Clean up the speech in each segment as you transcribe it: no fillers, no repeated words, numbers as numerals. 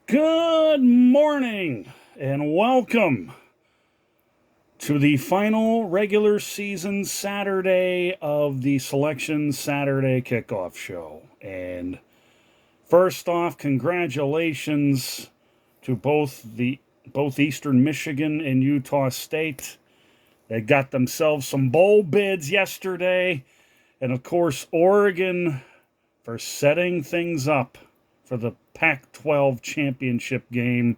Good morning and welcome to the final regular season Saturday of the Selection Saturday Kickoff show. And first off, congratulations to both Eastern Michigan and Utah State. They got themselves some bowl bids yesterday. And of course, Oregon for setting things up for the Pac-12 championship game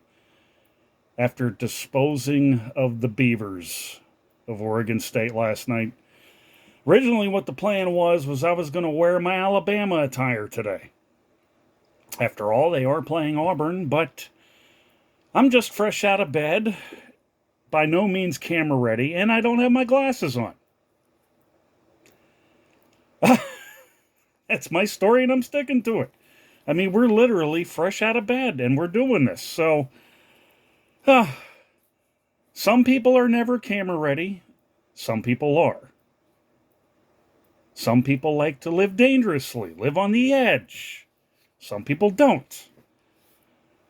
after disposing of the Beavers of Oregon State last night. Originally, what the plan was I was going to wear my Alabama attire today. After all, they are playing Auburn, but I'm just fresh out of bed, by no means camera ready, and I don't have my glasses on. That's my story, and I'm sticking to it. I mean, we're literally fresh out of bed, and we're doing this. So, some people are never camera ready. Some people are. Some people like to live dangerously, live on the edge. Some people don't.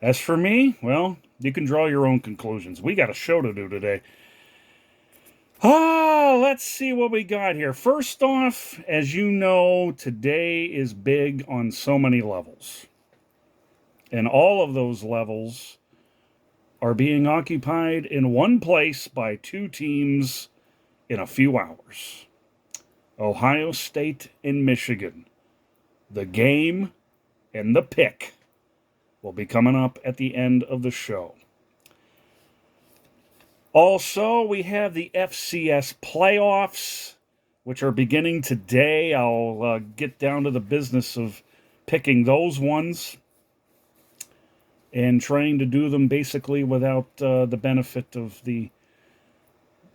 As for me, well, you can draw your own conclusions. We got a show to do today. Let's see what we got here. First off, as you know, today is big on so many levels. And all of those levels are being occupied in one place by two teams in a few hours. Ohio State and Michigan. The game and the pick will be coming up at the end of the show. Also, we have the FCS Playoffs, which are beginning today. I'll get down to the business of picking those ones and trying to do them basically without the benefit of the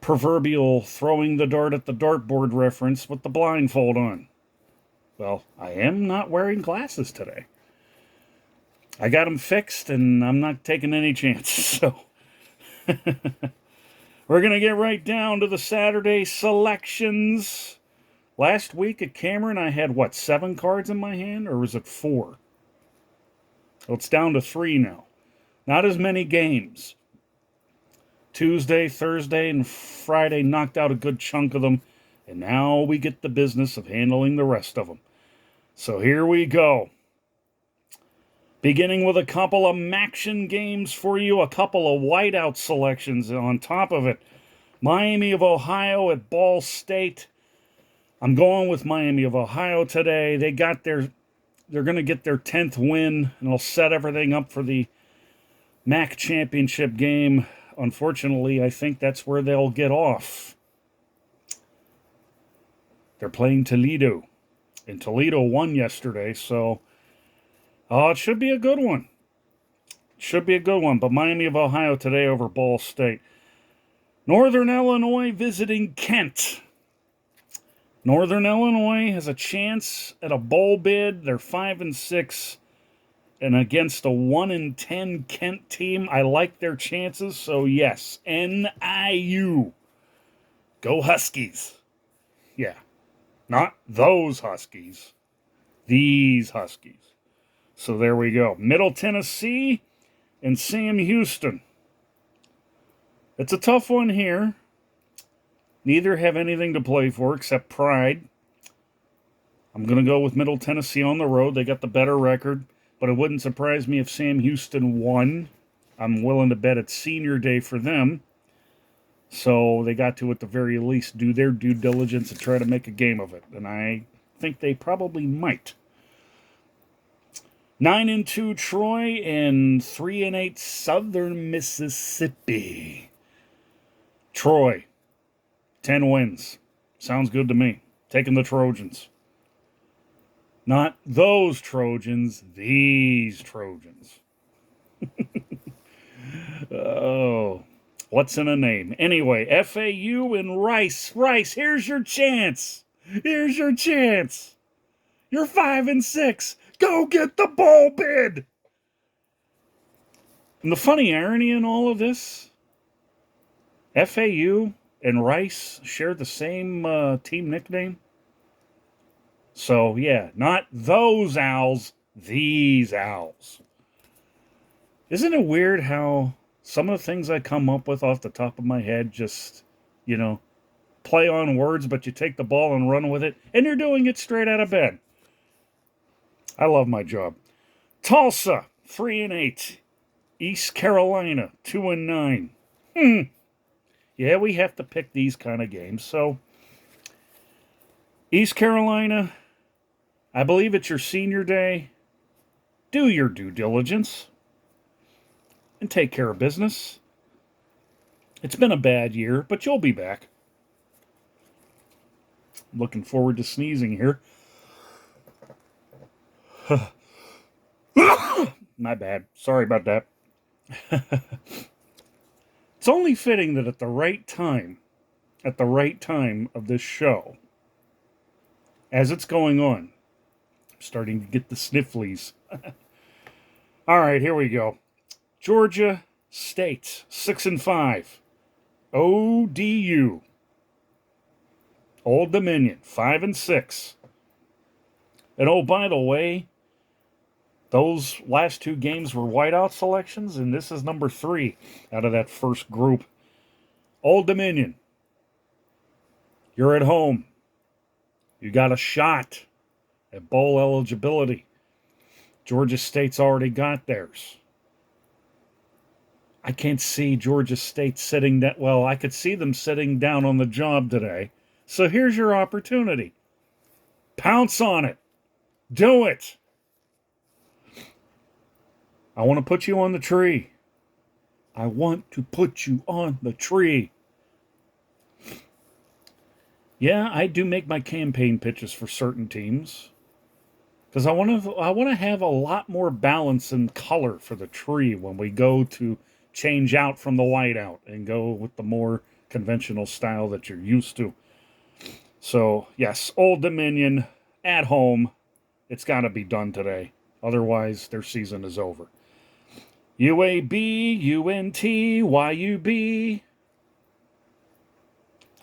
proverbial throwing the dart at the dartboard reference with the blindfold on. Well, I am not wearing glasses today. I got them fixed, and I'm not taking any chances, so... We're going to get right down to the Saturday selections. Last week at Cameron, I had, 7 cards in my hand? Or was it 4? Well, it's down to 3 now. Not as many games. Tuesday, Thursday, and Friday knocked out a good chunk of them. And now we get the business of handling the rest of them. So here we go. Beginning with a couple of Maction games for you, a couple of whiteout selections on top of it. Miami of Ohio at Ball State. I'm going with Miami of Ohio today. They're going to get their 10th win, and it'll set everything up for the MAC championship game. Unfortunately, I think that's where they'll get off. They're playing Toledo, and Toledo won yesterday, so... it should be a good one. Should be a good one. But Miami of Ohio today over Ball State. Northern Illinois visiting Kent. Northern Illinois has a chance at a bowl bid. They're 5-6. And against a 1-10 Kent team, I like their chances. So yes, NIU. Go Huskies. Yeah. Not those Huskies. These Huskies. So there we go. Middle Tennessee and Sam Houston. It's a tough one here. Neither have anything to play for except pride. I'm going to go with Middle Tennessee on the road. They got the better record. But it wouldn't surprise me if Sam Houston won. I'm willing to bet it's senior day for them. So they got to, at the very least, do their due diligence and try to make a game of it. And I think they probably might. 9-2 Troy and 3-8 Southern Mississippi. Troy, 10 wins. Sounds good to me. Taking the Trojans. Not those Trojans, these Trojans. Oh, what's in a name? Anyway, FAU and Rice. Rice, here's your chance. Here's your chance. You're 5-6. Go get the bowl bid. And the funny irony in all of this, FAU and Rice share the same team nickname. So, yeah, not those Owls, These owls. Isn't it weird how some of the things I come up with off the top of my head just, play on words, but you take the ball and run with it, and you're doing it straight out of bed. I love my job. Tulsa, 3-8. East Carolina, 2-9. Yeah, we have to pick these kind of games. So, East Carolina, I believe it's your senior day. Do your due diligence and take care of business. It's been a bad year, but you'll be back. Looking forward to sneezing here. My bad. Sorry about that. It's only fitting that at the right time of this show, as it's going on, I'm starting to get the snifflies. All right, here we go. Georgia State, 6-5. ODU. Old Dominion, 5-6. And oh, by the way, those last two games were whiteout selections, and this is number 3 out of that first group. Old Dominion, you're at home. You got a shot at bowl eligibility. Georgia State's already got theirs. I can't see Georgia State sitting that well. I could see them sitting down on the job today. So here's your opportunity. Pounce on it. Do it. I want to put you on the tree. I want to put you on the tree. Yeah, I do make my campaign pitches for certain teams because I want to have a lot more balance and color for the tree when we go to change out from the whiteout and go with the more conventional style that you're used to. So, yes, Old Dominion at home. It's got to be done today. Otherwise, their season is over. UAB, UNT, YUB.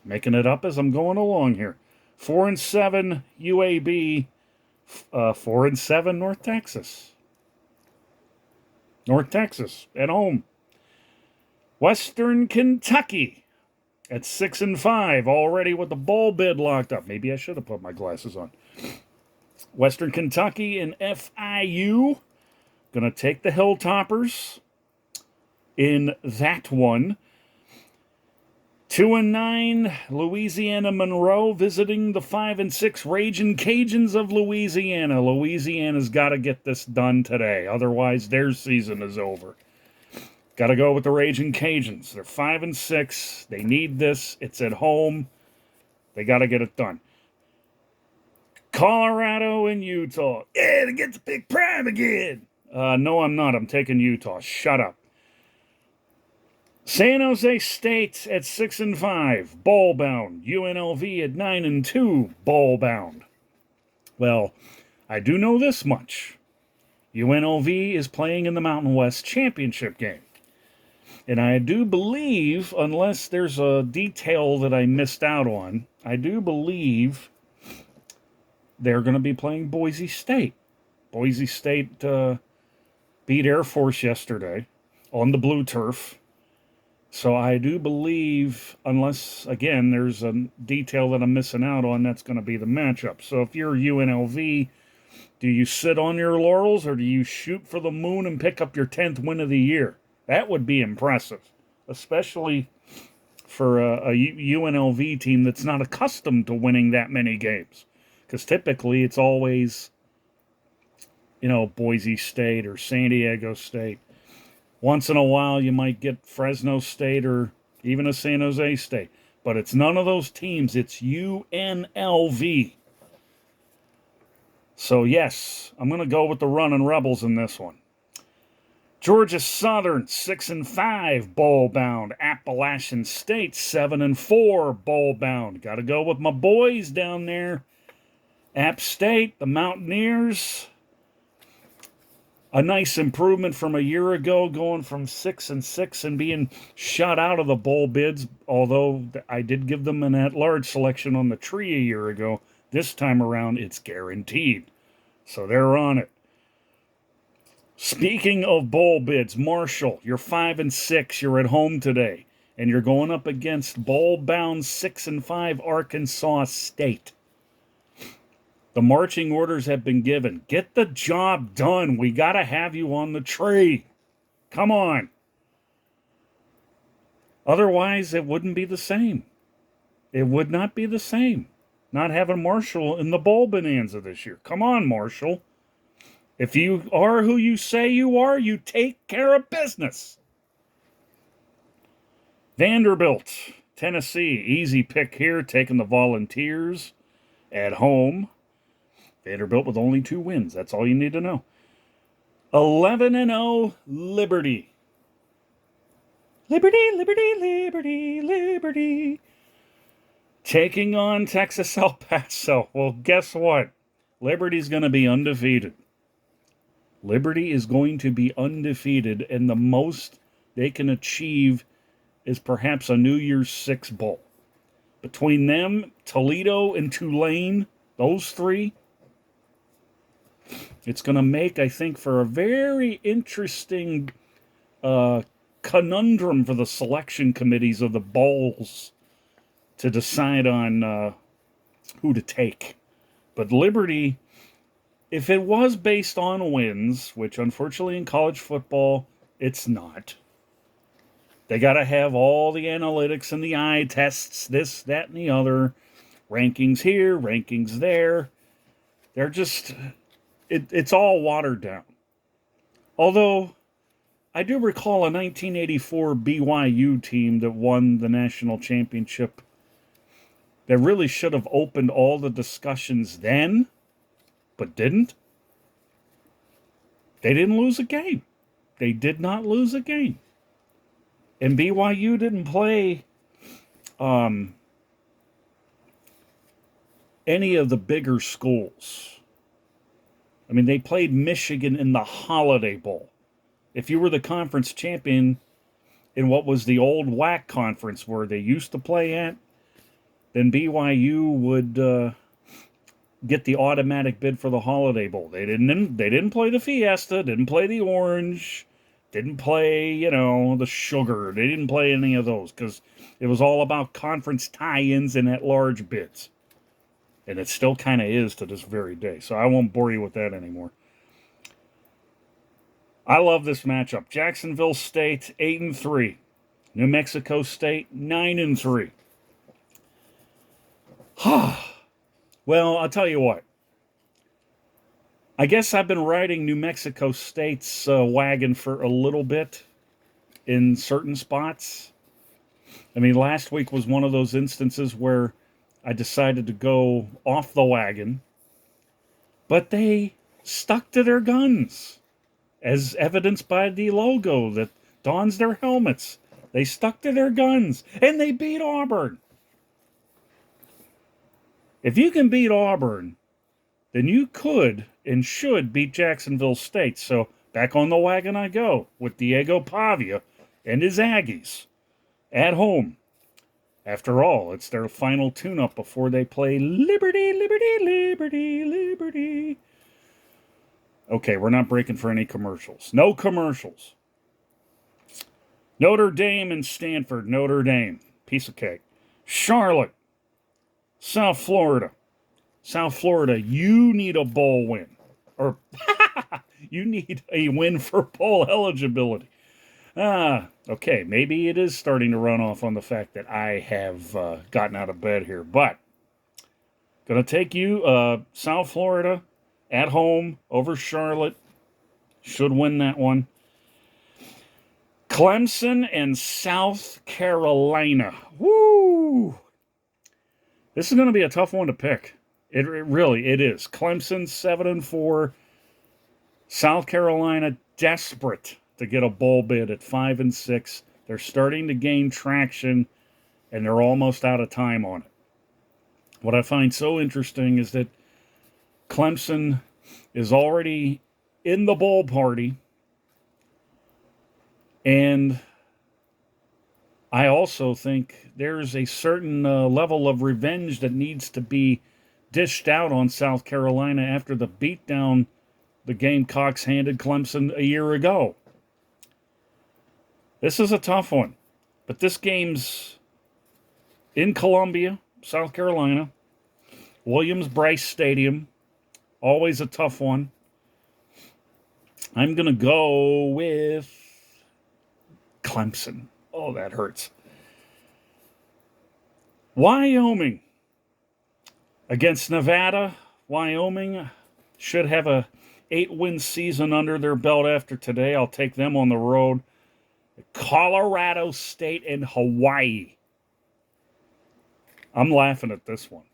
Making it up as I'm going along here. 4-7 UAB, 4-7 North Texas. North Texas at home. Western Kentucky at 6-5, already with the bowl bid locked up. Maybe I should have put my glasses on. Western Kentucky and FIU. Going to take the Hilltoppers in that one. 2-9, Louisiana Monroe visiting the 5-6 Ragin' Cajuns of Louisiana. Louisiana's got to get this done today. Otherwise, their season is over. Got to go with the Ragin' Cajuns. They're 5-6. They need this. It's at home. They got to get it done. Colorado and Utah. Yeah, to get to pick prime again. No, I'm not. I'm taking Utah. Shut up. San Jose State at 6-5, bowl bound. UNLV at 9-2, bowl bound. Well, I do know this much. UNLV is playing in the Mountain West Championship game. And I do believe, unless there's a detail that I missed out on, I do believe they're going to be playing Boise State. Boise State beat Air Force yesterday on the blue turf. So I do believe, unless, again, there's a detail that I'm missing out on, that's going to be the matchup. So if you're UNLV, do you sit on your laurels or do you shoot for the moon and pick up your 10th win of the year? That would be impressive, especially for a UNLV team that's not accustomed to winning that many games. Because typically it's always, Boise State or San Diego State. Once in a while, you might get Fresno State or even a San Jose State. But it's none of those teams. It's UNLV. So, yes, I'm going to go with the Runnin' Rebels in this one. Georgia Southern, 6-5, bowl bound. Appalachian State, 7-4, bowl bound. Got to go with my boys down there. App State, the Mountaineers. A nice improvement from a year ago, going from 6-6 and being shut out of the bowl bids, although I did give them an at-large selection on the tree a year ago. This time around, it's guaranteed. So they're on it. Speaking of bowl bids, Marshall, you're 5-6. You're at home today, and you're going up against bowl-bound 6-5 Arkansas State. The marching orders have been given. Get the job done. We got to have you on the tree. Come on. Otherwise, it wouldn't be the same. It would not be the same. Not having Marshall in the bowl bonanza this year. Come on, Marshall. If you are who you say you are, you take care of business. Vanderbilt, Tennessee. Easy pick here, taking the Volunteers at home. Vanderbilt with only 2 wins. That's all you need to know. 11-0 Liberty. Liberty, Liberty, Liberty, Liberty. Taking on Texas El Paso. Well, guess what? Liberty's going to be undefeated. Liberty is going to be undefeated, and the most they can achieve is perhaps a New Year's Six bowl. Between them, Toledo, and Tulane, those 3, it's going to make, I think, for a very interesting conundrum for the selection committees of the bowls to decide on who to take. But Liberty, if it was based on wins, which unfortunately in college football, it's not. They got to have all the analytics and the eye tests, this, that, and the other. Rankings here, rankings there. They're just, it's all watered down. Although, I do recall a 1984 BYU team that won the national championship that really should have opened all the discussions then, but didn't. They didn't lose a game. They did not lose a game. And BYU didn't play any of the bigger schools. I mean, they played Michigan in the Holiday Bowl. If you were the conference champion in what was the old WAC conference where they used to play at, then BYU would get the automatic bid for the Holiday Bowl. They didn't play the Fiesta, didn't play the Orange, didn't play, the Sugar. They didn't play any of those because it was all about conference tie-ins and at-large bids. And it still kind of is to this very day. So I won't bore you with that anymore. I love this matchup. Jacksonville State, 8-3. New Mexico State, 9-3. Well, I'll tell you what. I guess I've been riding New Mexico State's wagon for a little bit in certain spots. I mean, last week was one of those instances where I decided to go off the wagon, but they stuck to their guns, as evidenced by the logo that dons their helmets. They stuck to their guns, and they beat Auburn. If you can beat Auburn, then you could and should beat Jacksonville State. So back on the wagon I go with Diego Pavia and his Aggies at home. After all, it's their final tune-up before they play Liberty, Liberty, Liberty, Liberty. Okay, we're not breaking for any commercials. No commercials. Notre Dame and Stanford. Notre Dame. Piece of cake. Charlotte. South Florida. South Florida, you need a bowl win. Or you need a win for bowl eligibility. Okay, maybe it is starting to run off on the fact that I have gotten out of bed here. But, going to take you, South Florida, at home, over Charlotte. Should win that one. Clemson and South Carolina. Woo! This is going to be a tough one to pick. It really is. Clemson 7-4. South Carolina desperate to get a bowl bid at 5-6. They're starting to gain traction, and they're almost out of time on it. What I find so interesting is that Clemson is already in the bowl party, and I also think there's a certain level of revenge that needs to be dished out on South Carolina after the beatdown the Gamecocks handed Clemson a year ago. This is a tough one. But this game's in Columbia, South Carolina. Williams-Brice Stadium. Always a tough one. I'm going to go with Clemson. Oh, that hurts. Wyoming against Nevada. Wyoming should have a 8-win season under their belt after today. I'll take them on the road. Colorado State and Hawaii. I'm laughing at this one.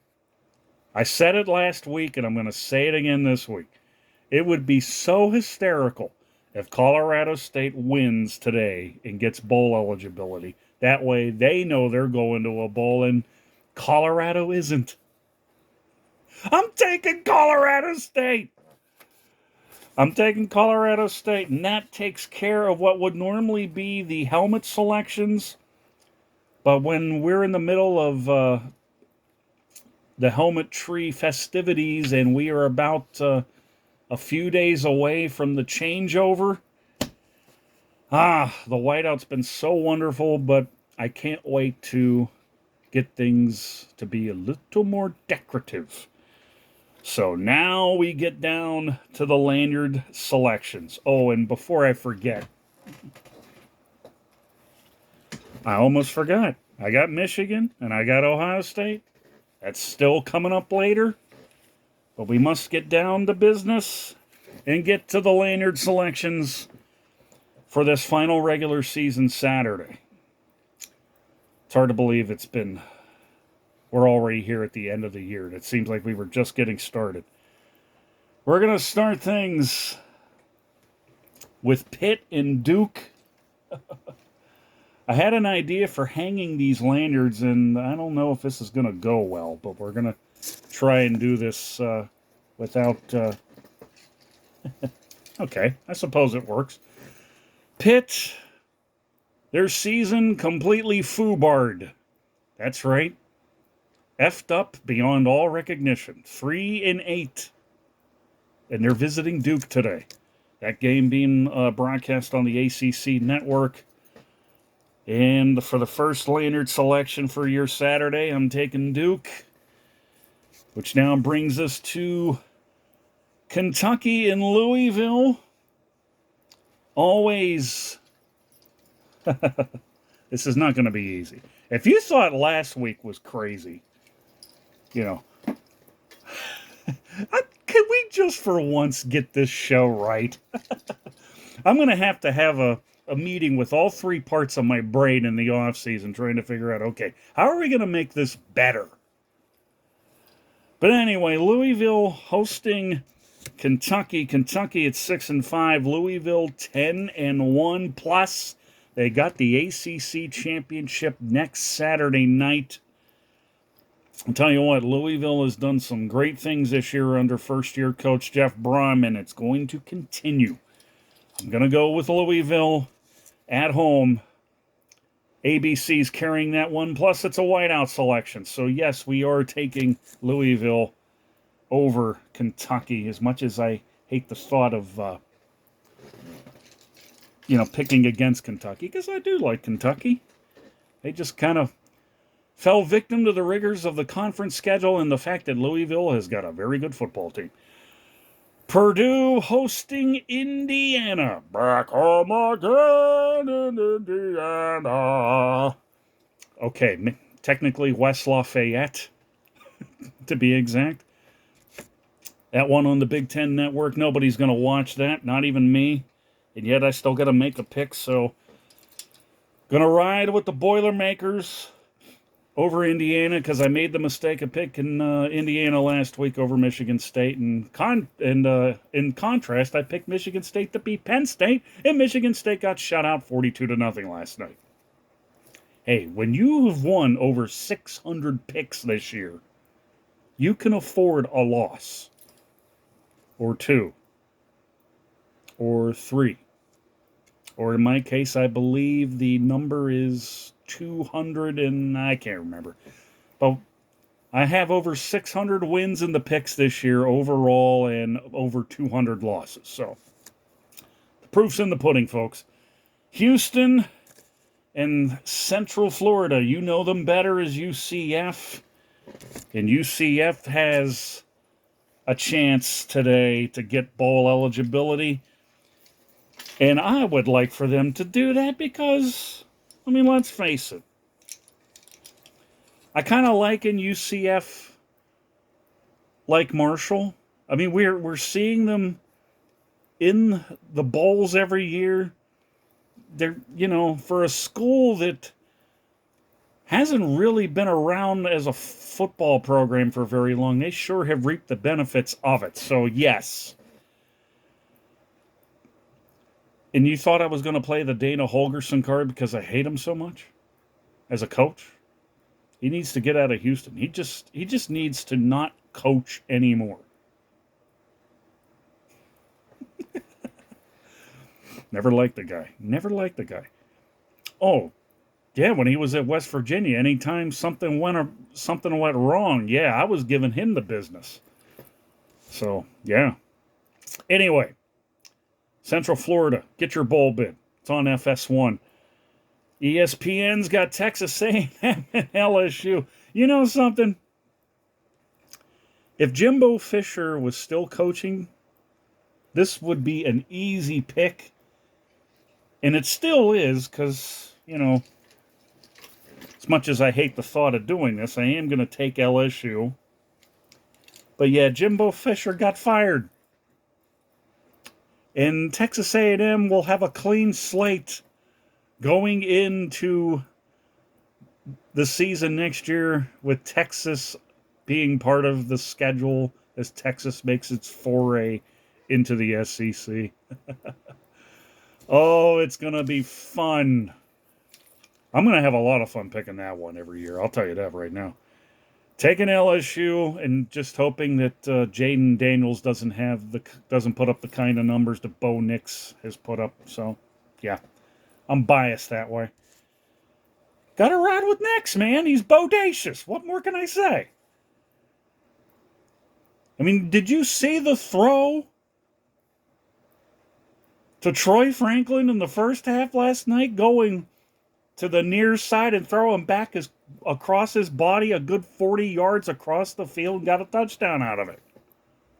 I said it last week, and I'm going to say it again this week. It would be so hysterical if Colorado State wins today and gets bowl eligibility. That way they know they're going to a bowl, and Colorado isn't. I'm taking Colorado State. I'm taking Colorado State, and that takes care of what would normally be the helmet selections. But when we're in the middle of the helmet tree festivities and we are about a few days away from the changeover, the whiteout's been so wonderful, but I can't wait to get things to be a little more decorative. So now we get down to the lanyard selections. Oh, and before I forget, I almost forgot. I got Michigan and I got Ohio State. That's still coming up later. But we must get down to business and get to the lanyard selections for this final regular season Saturday. It's hard to believe we're already here at the end of the year. It seems like we were just getting started. We're going to start things with Pitt and Duke. I had an idea for hanging these lanyards, and I don't know if this is going to go well, but we're going to try and do this without... Okay, I suppose it works. Pitt, their season completely foobarred. That's right. Effed up beyond all recognition. 3-8. And they're visiting Duke today. That game being broadcast on the ACC network. And for the first lanyard selection for your Saturday, I'm taking Duke. Which now brings us to Kentucky and Louisville. Always. This is not going to be easy. If you thought last week was crazy, can we just for once get this show right? I'm going to have a meeting with all three parts of my brain in the off season trying to figure out, okay, how are we going to make this better? But anyway, Louisville hosting Kentucky. Kentucky at 6-5. Louisville 10-1 plus. They got the ACC championship next Saturday night. I'll tell you what, Louisville has done some great things this year under first-year coach Jeff Brom, and it's going to continue. I'm going to go with Louisville at home. ABC's carrying that one, plus it's a whiteout selection. So, yes, we are taking Louisville over Kentucky, as much as I hate the thought of, picking against Kentucky, because I do like Kentucky. They just kind of fell victim to the rigors of the conference schedule and the fact that Louisville has got a very good football team. Purdue hosting Indiana. Back home again in Indiana. Okay, technically West Lafayette, to be exact. That one on the Big Ten Network, nobody's going to watch that, not even me. And yet I still got to make a pick, so going to ride with the Boilermakers over Indiana, because I made the mistake of picking Indiana last week over Michigan State. And in contrast, I picked Michigan State to beat Penn State, and Michigan State got shut out 42-0 last night. Hey, when you have won over 600 picks this year, you can afford a loss. Or two. Or three. Or in my case, I believe the number is 200 and I can't remember. But I have over 600 wins in the picks this year overall and over 200 losses. So the proof's in the pudding, folks. Houston and Central Florida, you know them better as UCF. And UCF has a chance today to get bowl eligibility. And I would like for them to do that because, I mean, let's face it. I kind of liken UCF like Marshall. I mean, we're seeing them in the bowls every year. They're, for a school that hasn't really been around as a football program for very long, they sure have reaped the benefits of it. So, yes. And you thought I was going to play the Dana Holgerson card because I hate him so much as a coach? He needs to get out of Houston. He just needs to not coach anymore. Never liked the guy. Oh, yeah, when he was at West Virginia, anytime something went wrong, yeah, I was giving him the business. So, yeah. Anyway, Central Florida, get your bowl bid. It's on FS1. ESPN's got Texas A&M and LSU. You know something? If Jimbo Fisher was still coaching, this would be an easy pick. And it still is because, as much as I hate the thought of doing this, I am going to take LSU. But yeah, Jimbo Fisher got fired. And Texas A&M will have a clean slate going into the season next year with Texas being part of the schedule as Texas makes its foray into the SEC. Oh, it's going to be fun. I'm going to have a lot of fun picking that one every year. I'll tell you that right now. Taking LSU and just hoping that Jaden Daniels doesn't put up the kind of numbers that Bo Nix has put up. So, yeah, I'm biased that way. Got to ride with Nix, man. He's bodacious. What more can I say? I mean, did you see the throw to Troy Franklin in the first half last night, going to the near side and throwing back across his body a good 40 yards across the field and got a touchdown out of it?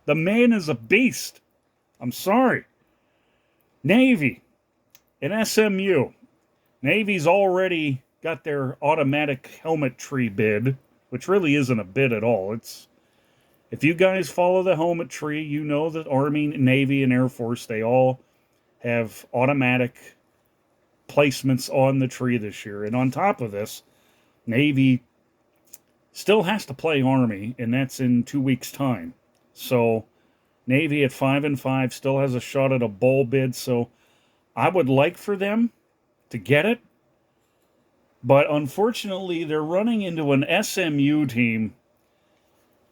The man is a beast. I'm sorry. Navy and SMU. Navy's already got their automatic helmet tree bid, which really isn't a bid at all. If you guys follow the helmet tree, you know that Army, Navy, and Air Force, they all have automatic placements on the tree this year. And on top of this, Navy still has to play Army, and that's in 2 weeks' time. So Navy at 5-5 still has a shot at a bowl bid. So I would like for them to get it. But unfortunately, they're running into an SMU team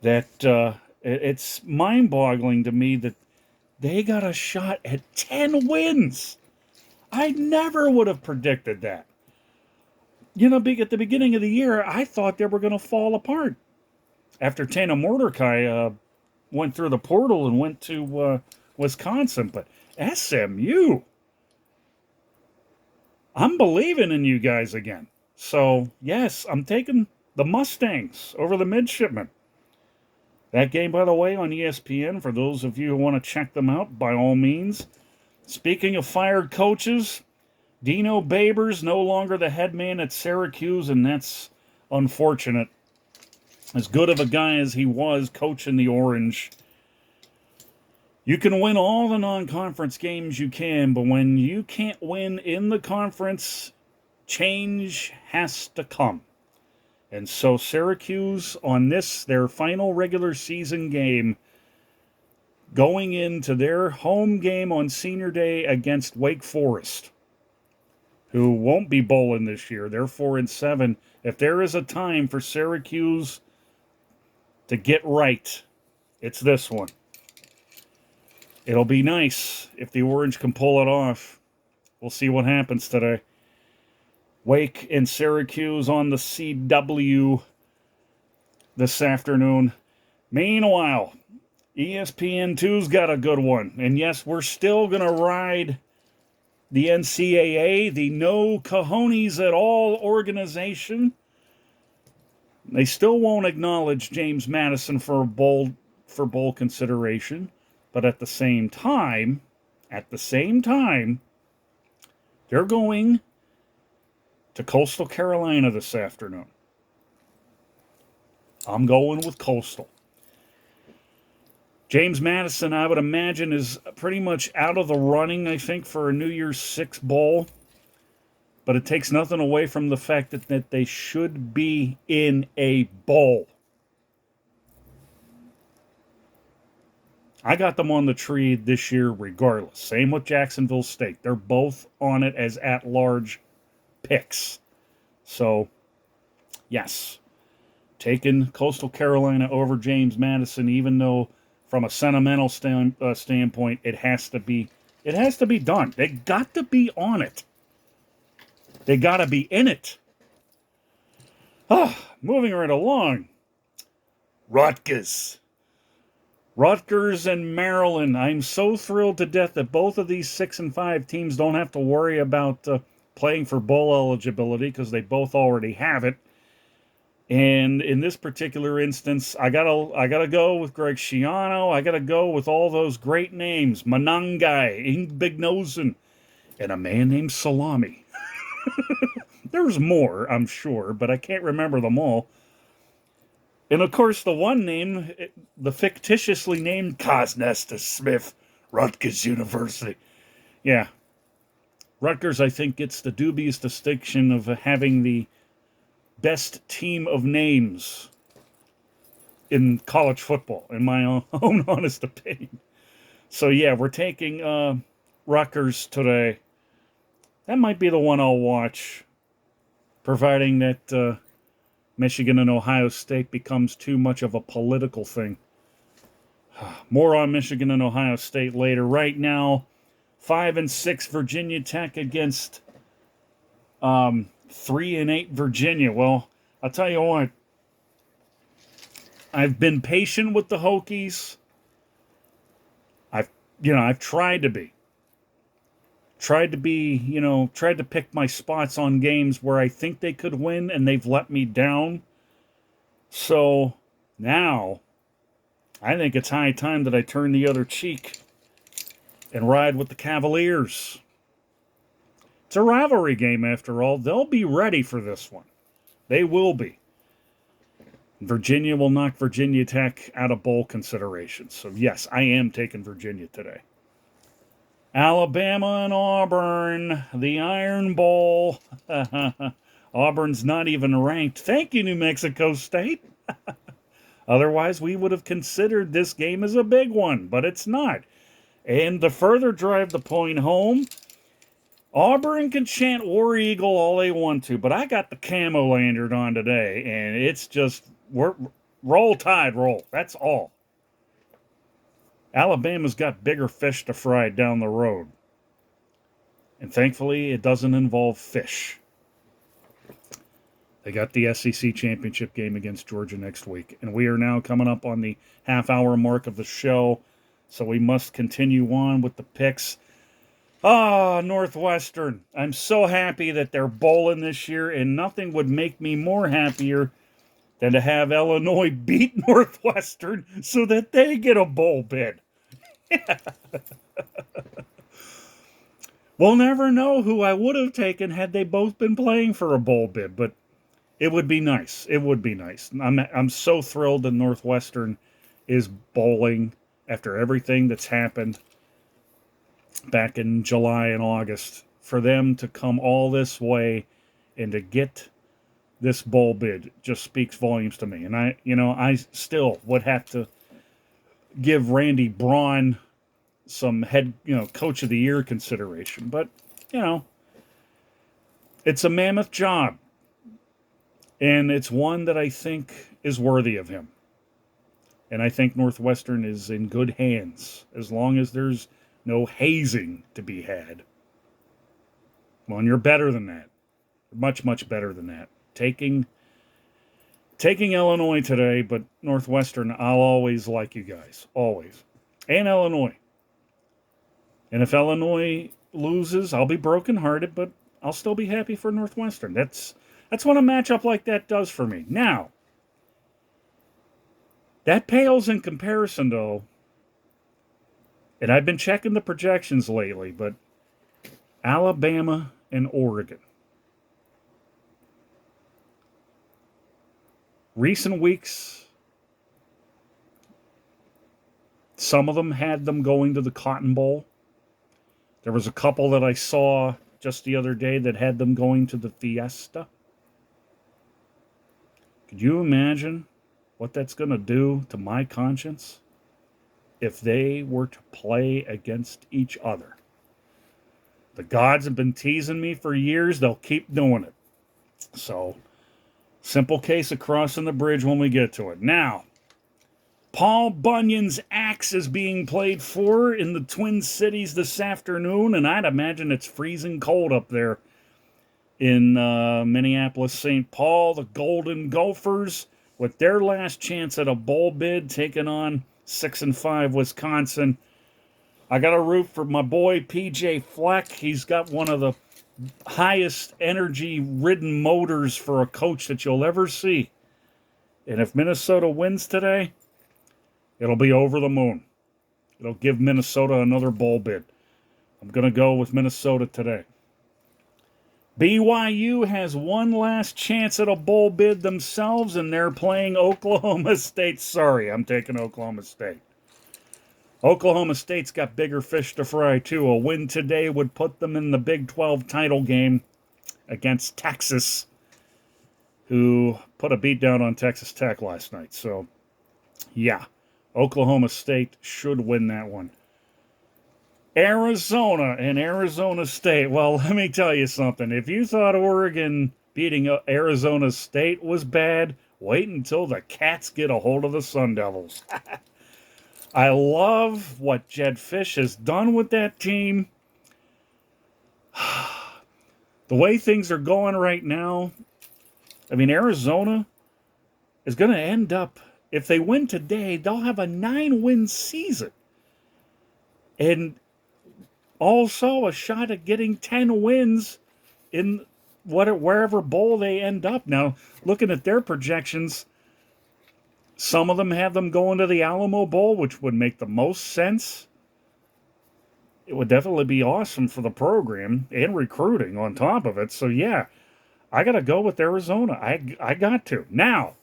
that it's mind-boggling to me that they got a shot at 10 wins. I never would have predicted that. At the beginning of the year, I thought they were going to fall apart. After Tana Mordecai went through the portal and went to Wisconsin. But SMU, I'm believing in you guys again. So, yes, I'm taking the Mustangs over the Midshipmen. That game, by the way, on ESPN, for those of you who want to check them out, by all means. Speaking of fired coaches, Dino Babers no longer the head man at Syracuse, and that's unfortunate. As good of a guy as he was coaching the Orange, you can win all the non-conference games you can, but when you can't win in the conference, change has to come. And so Syracuse, on their final regular season game, going into their home game on Senior Day against Wake Forest, who won't be bowling this year. They're 4-7. If there is a time for Syracuse to get right, it's this one. It'll be nice if the Orange can pull it off. We'll see what happens today. Wake and Syracuse on the CW. this afternoon. Meanwhile, ESPN2's got a good one. And yes, we're still going to ride the NCAA, the no cojones at all organization. They still won't acknowledge James Madison for bowl consideration. But at the same time, they're going to Coastal Carolina this afternoon. I'm going with Coastal. James Madison, I would imagine, is pretty much out of the running, I think, for a New Year's Six bowl. But it takes nothing away from the fact that they should be in a bowl. I got them on the tree this year regardless. Same with Jacksonville State. They're both on it as at-large picks. So, yes, taking Coastal Carolina over James Madison, even though from a sentimental standpoint, it has to be done. They got to be on it. They got to be in it. Moving right along. Rutgers and Maryland. I'm so thrilled to death that both of these 6 and 5 teams don't have to worry about playing for bowl eligibility because they both already have it. And in this particular instance, I gotta go with Greg Schiano. I gotta go with all those great names: Manangai, Ingbignosen, and a man named Salami. There's more, I'm sure, but I can't remember them all. And of course, the one name, the fictitiously named Cosnesta Smith, Rutgers University. Yeah. Rutgers, I think, gets the dubious distinction of having the best team of names in college football, in my own honest opinion. So, yeah, we're taking Rutgers today. That might be the one I'll watch, providing that Michigan and Ohio State becomes too much of a political thing. More on Michigan and Ohio State later. Right now, 5 and 6 Virginia Tech against 3 and 8 Virginia. Well, I'll tell you what. I've been patient with the Hokies. I've tried to be. Tried to pick my spots on games where I think they could win, and they've let me down. So now, I think it's high time that I turn the other cheek and ride with the Cavaliers. It's a rivalry game, after all. They'll be ready for this one. They will be. Virginia will knock Virginia Tech out of bowl consideration. So, yes, I am taking Virginia today. Alabama and Auburn, the Iron Bowl. Auburn's not even ranked. Thank you, New Mexico State. Otherwise, we would have considered this game as a big one, but it's not. And to further drive the point home, Auburn can chant War Eagle all they want to, but I got the camo lanyard on today, and it's just, roll Tide, roll. That's all. Alabama's got bigger fish to fry down the road. And thankfully, it doesn't involve fish. They got the SEC championship game against Georgia next week. And we are now coming up on the half-hour mark of the show, so we must continue on with the picks. Northwestern. I'm so happy that they're bowling this year, and nothing would make me more happier than to have Illinois beat Northwestern so that they get a bowl bid. We'll never know who I would have taken had they both been playing for a bowl bid, but it would be nice. It would be nice. I'm so thrilled that Northwestern is bowling after everything that's happened back in July and August. For them to come all this way and to get this bowl bid just speaks volumes to me. And I still would have to give Randy Braun some coach of the year consideration. But, it's a mammoth job. And it's one that I think is worthy of him. And I think Northwestern is in good hands as long as there's no hazing to be had. Well, and you're better than that. Much, much better than that. Taking Taking Illinois today, but Northwestern, I'll always like you guys. Always. And Illinois. And if Illinois loses, I'll be brokenhearted, but I'll still be happy for Northwestern. That's what a matchup like that does for me. Now, that pales in comparison, though, and I've been checking the projections lately, but Alabama and Oregon. Recent weeks, some of them had them going to the Cotton Bowl. There was a couple that I saw just the other day that had them going to the Fiesta. Could you imagine what that's going to do to my conscience if they were to play against each other? The gods have been teasing me for years. They'll keep doing it. So, simple case of crossing the bridge when we get to it. Now, Paul Bunyan's axe is being played for in the Twin Cities this afternoon, and I'd imagine it's freezing cold up there in Minneapolis, St. Paul. The Golden Gophers, with their last chance at a bowl bid, taking on 6-5 Wisconsin. I got to root for my boy PJ Fleck. He's got one of the highest energy-ridden motors for a coach that you'll ever see. And if Minnesota wins today, it'll be over the moon. It'll give Minnesota another bowl bid. I'm going to go with Minnesota today. BYU has one last chance at a bowl bid themselves, and they're playing Oklahoma State. Sorry, I'm taking Oklahoma State. Oklahoma State's got bigger fish to fry, too. A win today would put them in the Big 12 title game against Texas, who put a beat down on Texas Tech last night. So, yeah, Oklahoma State should win that one. Arizona and Arizona State. Well, let me tell you something. If you thought Oregon beating Arizona State was bad, wait until the Cats get a hold of the Sun Devils. I love what Jed Fish has done with that team. The way things are going right now, I mean, Arizona is going to end up, if they win today, they'll have a 9-win season. And also a shot at getting 10 wins in wherever bowl they end up. Now, looking at their projections, some of them have them going to the Alamo Bowl, which would make the most sense. It would definitely be awesome for the program and recruiting on top of it. So, yeah, I got to go with Arizona. I got to. Now,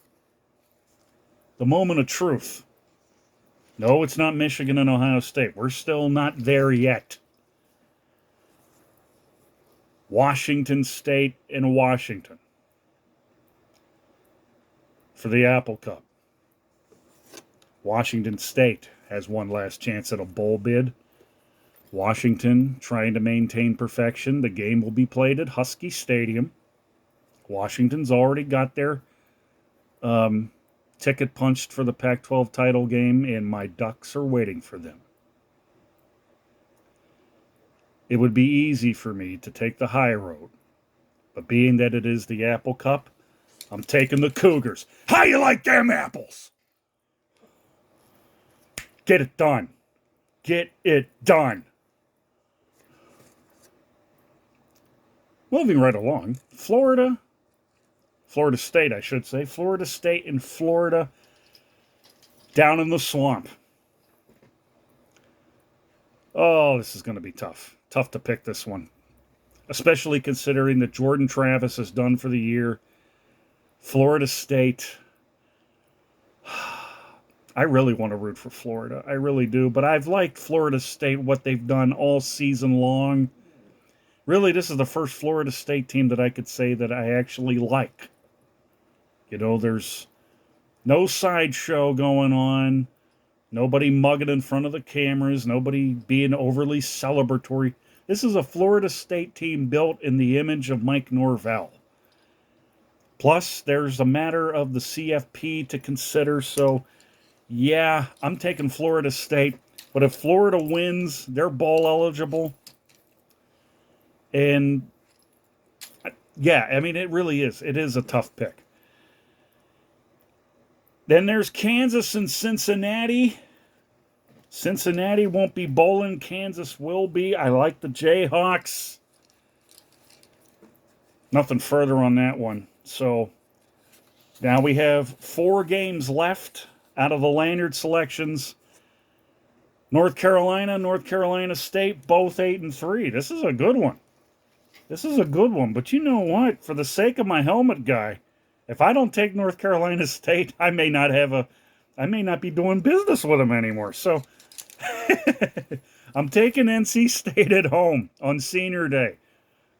the moment of truth. No, it's not Michigan and Ohio State. We're still not there yet. Washington State and Washington for the Apple Cup. Washington State has one last chance at a bowl bid. Washington trying to maintain perfection. The game will be played at Husky Stadium. Washington's already got their ticket punched for the Pac-12 title game, and my Ducks are waiting for them. It would be easy for me to take the high road, but being that it is the Apple Cup, I'm taking the Cougars. How you like them apples? Get it done. Get it done. Moving right along, Florida State, I should say. Florida State and Florida down in the swamp. Oh, this is going to be tough. Tough to pick this one, especially considering that Jordan Travis is done for the year. Florida State. I really want to root for Florida. I really do. But I've liked Florida State, what they've done all season long. Really, this is the first Florida State team that I could say that I actually like. You know, there's no sideshow going on. Nobody mugging in front of the cameras. Nobody being overly celebratory. This is a Florida State team built in the image of Mike Norvell. Plus, there's a matter of the CFP to consider. So, yeah, I'm taking Florida State. But if Florida wins, they're bowl eligible. And, yeah, I mean, it really is. It is a tough pick. Then there's Kansas and Cincinnati. Cincinnati won't be bowling. Kansas will be. I like the Jayhawks. Nothing further on that one. So now we have 4 games left out of the lanyard selections. North Carolina State, both 8-3. This is a good one. This is a good one. But you know what? For the sake of my helmet guy, if I don't take North Carolina State, I may not be doing business with them anymore. So I'm taking NC State at home on Senior Day.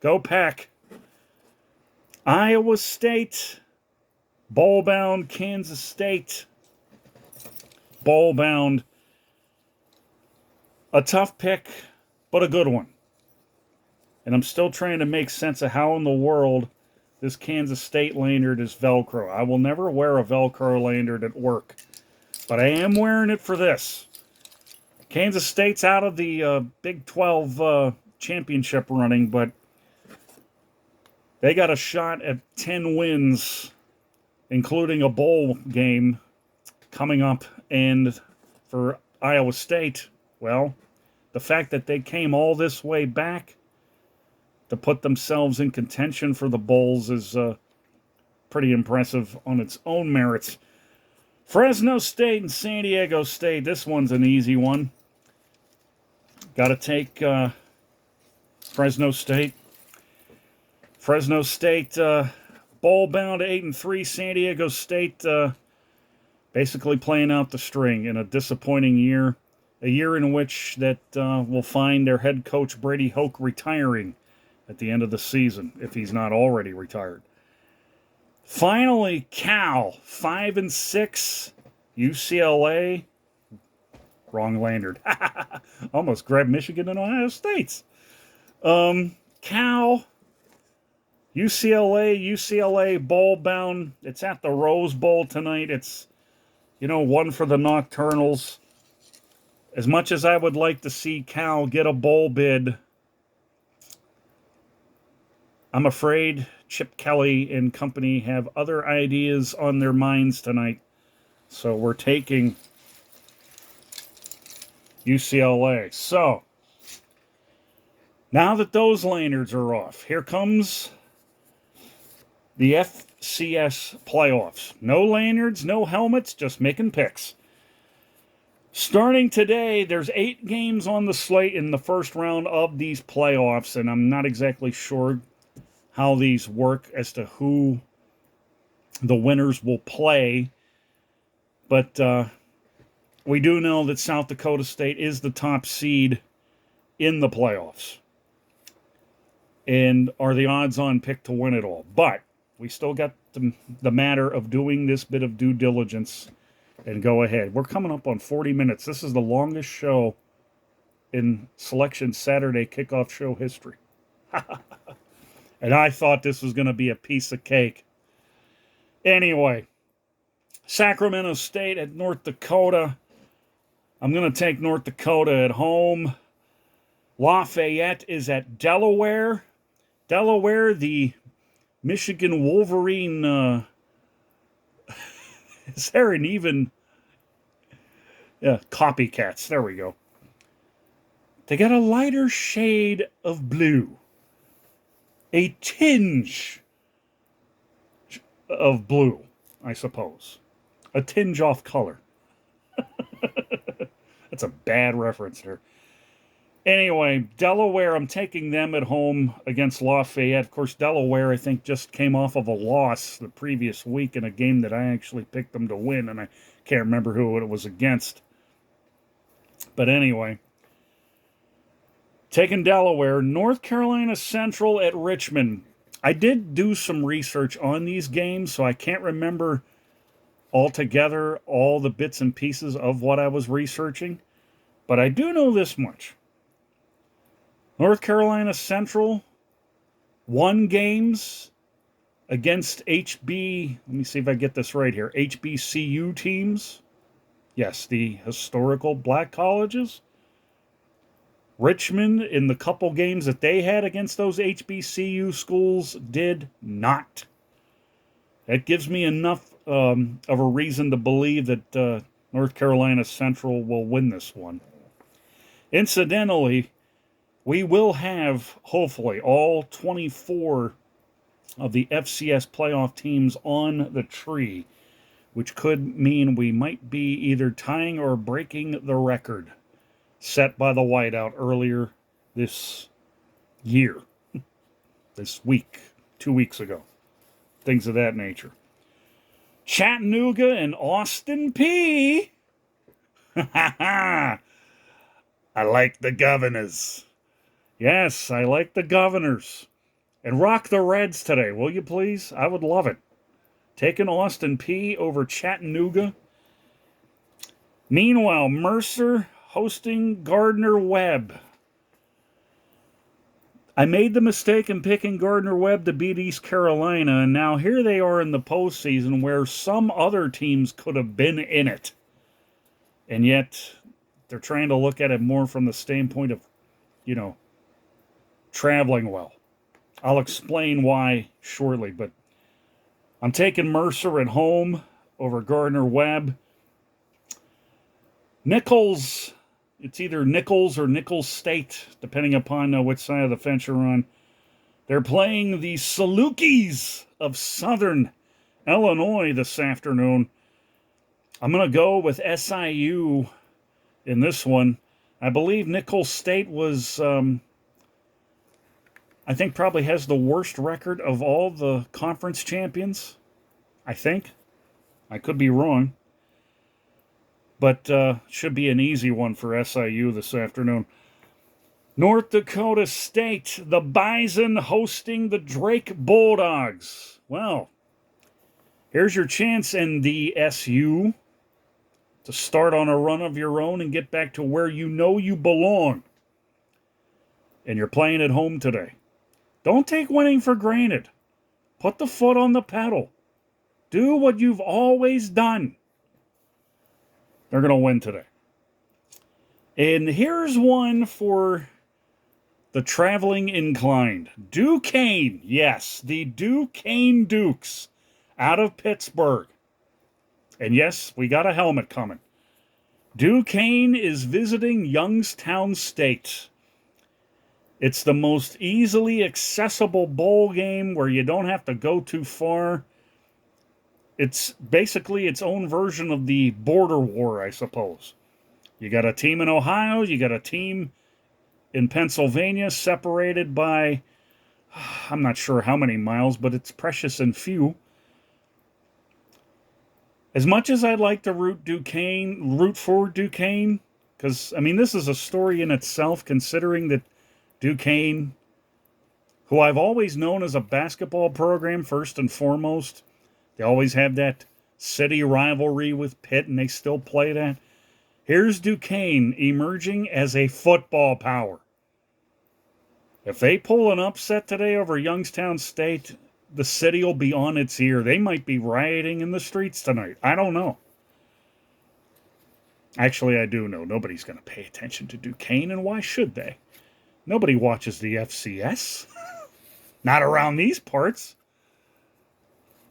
Go Pack. Iowa State, bowl-bound Kansas State, bowl-bound. A tough pick, but a good one. And I'm still trying to make sense of how in the world this Kansas State lanyard is Velcro. I will never wear a Velcro lanyard at work, but I am wearing it for this. Kansas State's out of the Big 12 championship running, but they got a shot at 10 wins, including a bowl game coming up. And for Iowa State, well, the fact that they came all this way back to put themselves in contention for the bowls is pretty impressive on its own merits. Fresno State and San Diego State. This one's an easy one. Got to take Fresno State. Fresno State bowl-bound 8-3. San Diego State basically playing out the string in a disappointing year. A year in which that will find their head coach Brady Hoke retiring at the end of the season, if he's not already retired. Finally, Cal, 5-6. UCLA, wrong lanyard. Almost grabbed Michigan and Ohio State. Cal, UCLA bowl-bound. It's at the Rose Bowl tonight. It's, one for the Nocturnals. As much as I would like to see Cal get a bowl bid, I'm afraid Chip Kelly and company have other ideas on their minds tonight. So we're taking UCLA. So, now that those lanyards are off, here comes the FCS Playoffs. No lanyards, no helmets, just making picks. Starting today, there's 8 games on the slate in the first round of these playoffs, and I'm not exactly sure how these work as to who the winners will play. But we do know that South Dakota State is the top seed in the playoffs and are the odds-on pick to win it all. But we still got the matter of doing this bit of due diligence and go ahead. We're coming up on 40 minutes. This is the longest show in Selection Saturday Kickoff show history. And I thought this was going to be a piece of cake. Anyway, Sacramento State at North Dakota. I'm going to take North Dakota at home. Lafayette is at Delaware. Delaware, the Michigan Wolverine... is there an even... Yeah, copycats. There we go. They got a lighter shade of blue. A tinge of blue, I suppose. A tinge off color. That's a bad reference there. Anyway, Delaware, I'm taking them at home against Lafayette. Of course, Delaware, I think, just came off of a loss the previous week in a game that I actually picked them to win, and I can't remember who it was against. But anyway, taking Delaware. North Carolina Central at Richmond. I did do some research on these games, so I can't remember altogether all the bits and pieces of what I was researching. But I do know this much. North Carolina Central won games against let me see if I get this right here, HBCU teams. Yes, the historical black colleges. Richmond, in the couple games that they had against those HBCU schools, did not. That gives me enough of a reason to believe that North Carolina Central will win this one. Incidentally, we will have, hopefully, all 24 of the FCS playoff teams on the tree, which could mean we might be either tying or breaking the record set by the whiteout earlier this year, this week, 2 weeks ago. Things of that nature. Chattanooga and Austin Peay. I like the Governors. Yes, I like the Governors. And rock the Reds today, will you please? I would love it. Taking Austin Peay over Chattanooga. Meanwhile, Mercer hosting Gardner-Webb. I made the mistake in picking Gardner-Webb to beat East Carolina, and now here they are in the postseason where some other teams could have been in it. And yet, they're trying to look at it more from the standpoint of, traveling well. I'll explain why shortly, but I'm taking Mercer at home over Gardner-Webb. Nichols, it's either Nichols or Nichols State, depending upon which side of the fence you're on. They're playing the Salukis of Southern Illinois this afternoon. I'm going to go with SIU in this one. I believe Nichols State was, I think, probably has the worst record of all the conference champions. I think. I could be wrong. But should be an easy one for SIU this afternoon. North Dakota State, the Bison hosting the Drake Bulldogs. Well, here's your chance, NDSU, to start on a run of your own and get back to where you know you belong. And you're playing at home today. Don't take winning for granted. Put the foot on the pedal. Do what you've always done. They're going to win today. And here's one for the traveling inclined. Duquesne, yes, the Duquesne Dukes out of Pittsburgh. And yes, we got a helmet coming. Duquesne is visiting Youngstown State. It's the most easily accessible bowl game where you don't have to go too far. It's basically its own version of the border war, I suppose. You got a team in Ohio, you got a team in Pennsylvania separated by, I'm not sure how many miles, but it's precious and few. As much as I'd like to root for Duquesne, because, this is a story in itself, considering that Duquesne, who I've always known as a basketball program first and foremost, they always have that city rivalry with Pitt, and they still play that. Here's Duquesne emerging as a football power. If they pull an upset today over Youngstown State, the city will be on its ear. They might be rioting in the streets tonight. I don't know. Actually, I do know. Nobody's going to pay attention to Duquesne, and why should they? Nobody watches the FCS. Not around these parts.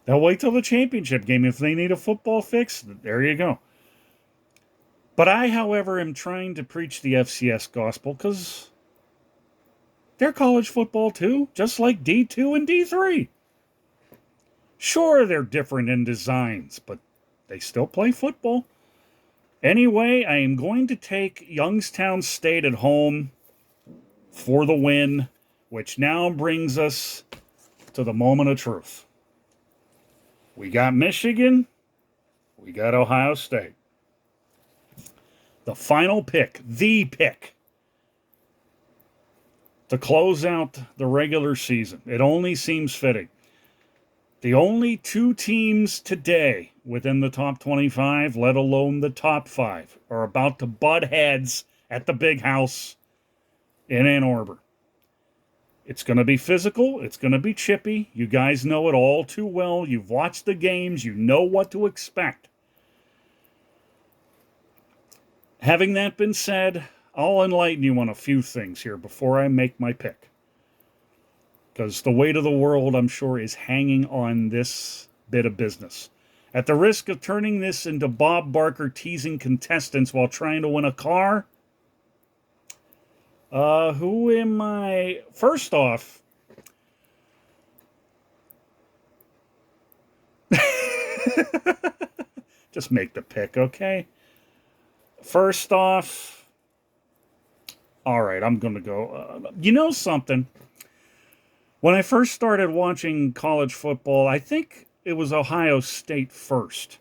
They'll wait till the championship game. If they need a football fix, there you go. But I, however, am trying to preach the FCS gospel because they're college football too, just like D2 and D3. Sure, they're different in designs, but they still play football. Anyway, I am going to take Youngstown State at home for the win, which now brings us to the moment of truth. We got Michigan, we got Ohio State. The final pick, the pick, to close out the regular season. It only seems fitting. The only two teams today within the top 25, let alone the top 5, are about to butt heads at the big house in Ann Arbor. It's going to be physical. It's going to be chippy. You guys know it all too well. You've watched the games. You know what to expect. Having that been said, I'll enlighten you on a few things here before I make my pick. Because the weight of the world, I'm sure, is hanging on this bit of business. At the risk of turning this into Bob Barker teasing contestants while trying to win a car, who am I? First off, just make the pick, okay? First off, all right, I'm going to go. You know something? When I first started watching college football, I think it was Ohio State first.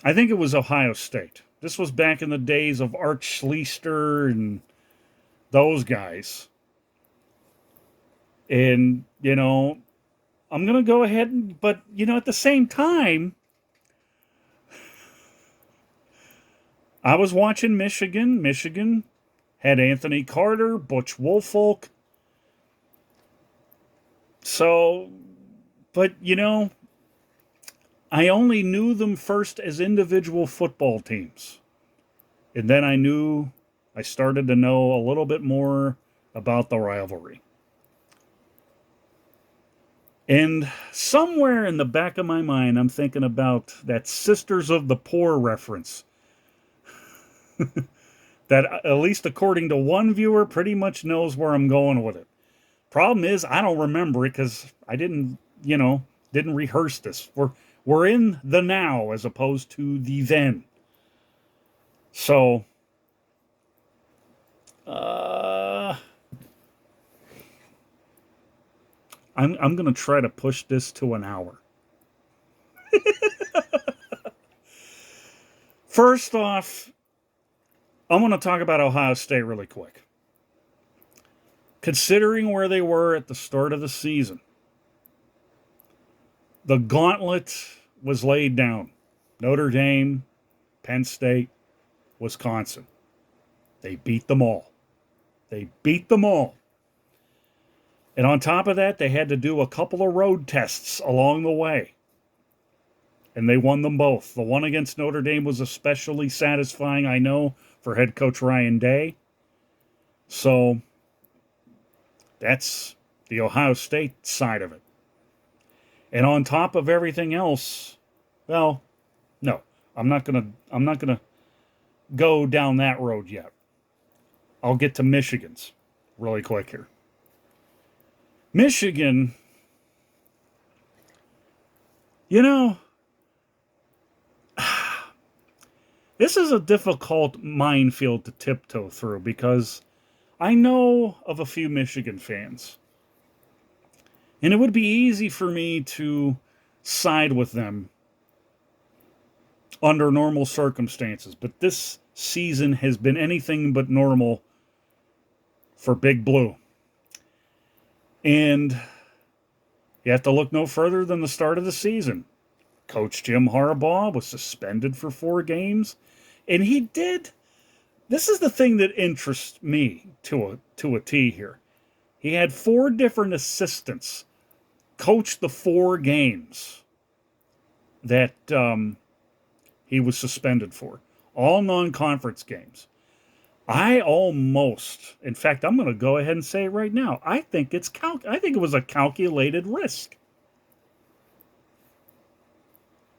I think it was Ohio State. This was back in the days of Art Schlichter and those guys. And, I'm going to go ahead and, but, at the same time, I was watching Michigan. Michigan had Anthony Carter, Butch Woolfolk. So, but, I only knew them first as individual football teams. And then I started to know a little bit more about the rivalry. And somewhere in the back of my mind, I'm thinking about that Sisters of the Poor reference. That, at least according to one viewer, pretty much knows where I'm going with it. Problem is, I don't remember it because I didn't rehearse this. We're in the now as opposed to the then. So, I'm going to try to push this to an hour. First off, I want to talk about Ohio State really quick. Considering where they were at the start of the season, the gauntlet was laid down. Notre Dame, Penn State, Wisconsin. They beat them all. They beat them all. And on top of that, they had to do a couple of road tests along the way. And they won them both. The one against Notre Dame was especially satisfying, I know, for head coach Ryan Day. So that's the Ohio State side of it. And on top of everything else, well, no, I'm not gonna go down that road yet. I'll get to Michigan's really quick here. Michigan, this is a difficult minefield to tiptoe through because I know of a few Michigan fans. And it would be easy for me to side with them under normal circumstances. But this season has been anything but normal for Big Blue. And you have to look no further than the start of the season. Coach Jim Harbaugh was suspended for 4 games. And he did. This is the thing that interests me to a T here. He had 4 different assistants coach the 4 games that he was suspended for. All non-conference games. In fact, I'm going to go ahead and say it right now. I think it was a calculated risk.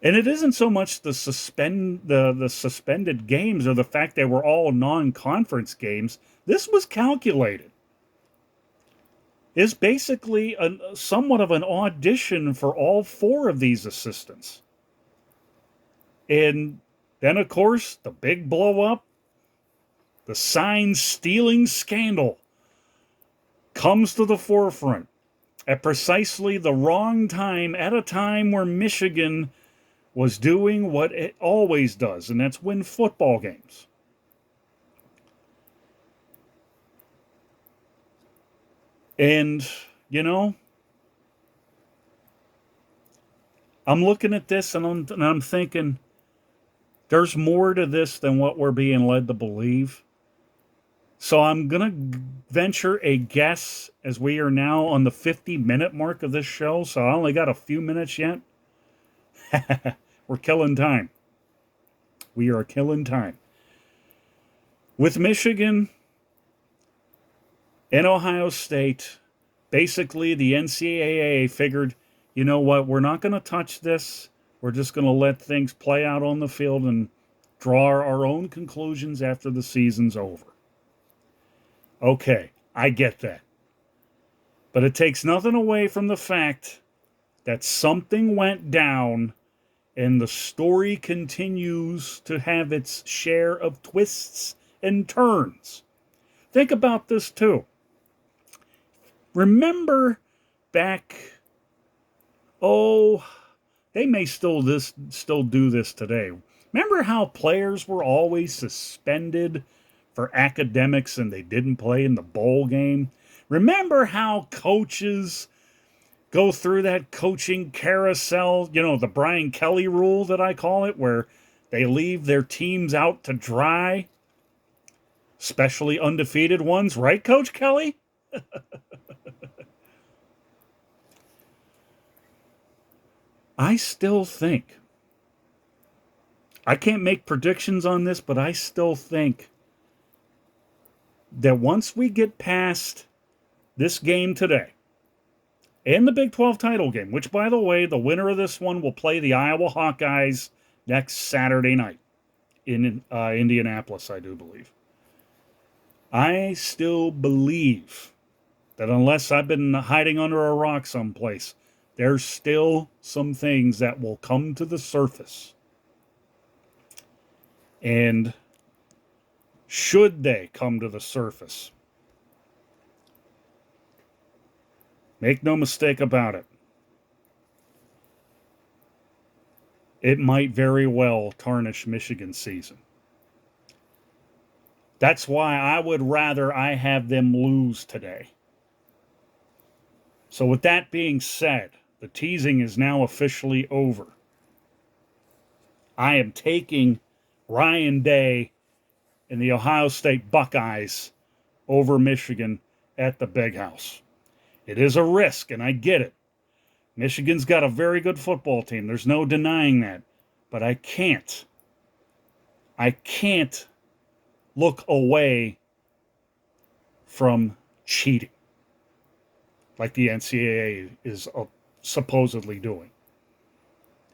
And it isn't so much the suspended games or the fact they were all non-conference games. This was calculated. It's basically somewhat of an audition for all 4 of these assistants. And then, of course, the big blow-up, the sign-stealing scandal comes to the forefront at precisely the wrong time, at a time where Michigan was doing what it always does, and that's win football games. And, I'm looking at this and I'm thinking, there's more to this than what we're being led to believe. So I'm going to venture a guess as we are now on the 50-minute mark of this show. So I only got a few minutes yet. We're killing time. We are killing time. With Michigan and Ohio State, basically the NCAA figured you know what, we're not going to touch this. We're just going to let things play out on the field and draw our own conclusions after the season's over. Okay, I get that. But it takes nothing away from the fact that something went down and the story continues to have its share of twists and turns. Think about this too. Remember back, they may still do this today. Remember how players were always suspended for academics and they didn't play in the bowl game? Remember how coaches go through that coaching carousel, the Brian Kelly rule that I call it, where they leave their teams out to dry, especially undefeated ones, right, Coach Kelly? I still think, I can't make predictions on this, but I still think that once we get past this game today, and the Big 12 title game, which, by the way, the winner of this one will play the Iowa Hawkeyes next Saturday night in Indianapolis, I do believe. I still believe that unless I've been hiding under a rock someplace, there's still some things that will come to the surface. And should they come to the surface, make no mistake about it, it might very well tarnish Michigan's season. That's why I would rather I have them lose today. So with that being said, the teasing is now officially over. I am taking Ryan Day and the Ohio State Buckeyes over Michigan at the Big House. It is a risk, and I get it. Michigan's got a very good football team. There's no denying that. But I can't look away from cheating like the NCAA is supposedly doing.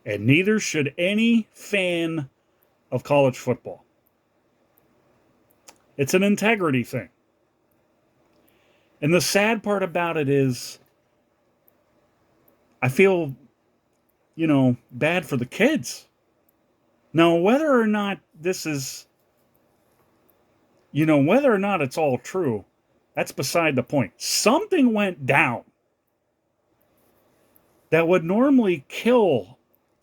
And neither should any fan of college football. It's an integrity thing. And the sad part about it is, I feel, bad for the kids. Now, whether or not this is, whether or not it's all true, that's beside the point. Something went down that would normally kill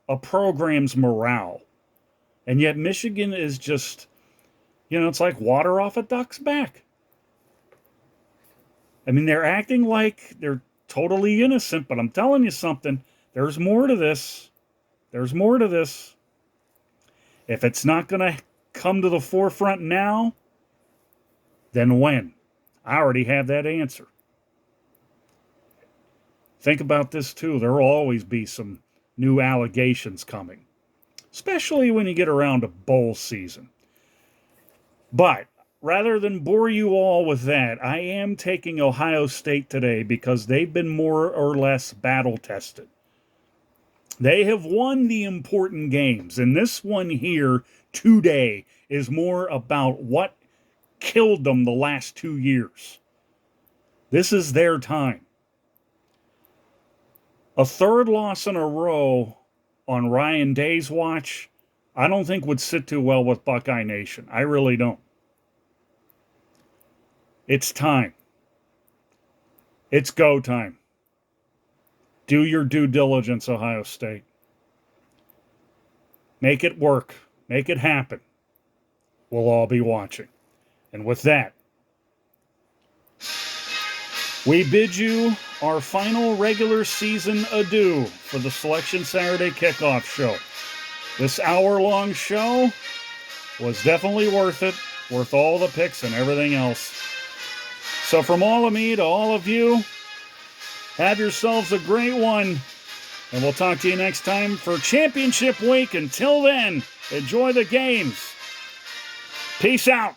a program's morale. And yet Michigan is just, it's like water off a duck's back. I mean, they're acting like they're totally innocent, but I'm telling you something. There's more to this. There's more to this. If it's not going to come to the forefront now, then when? I already have that answer. Think about this, too. There will always be some new allegations coming, especially when you get around to bowl season. But rather than bore you all with that, I am taking Ohio State today because they've been more or less battle-tested. They have won the important games, and this one here today is more about what killed them the last 2 years. This is their time. A third loss in a row on Ryan Day's watch, I don't think would sit too well with Buckeye Nation. I really don't. It's time. It's go time. Do your due diligence, Ohio State. Make it work. Make it happen. We'll all be watching. And with that, we bid you our final regular season adieu for the Selection Saturday Kickoff show. This hour-long show was definitely worth it, worth all the picks and everything else. So from all of me to all of you, have yourselves a great one, and we'll talk to you next time for Championship Week. Until then, enjoy the games. Peace out.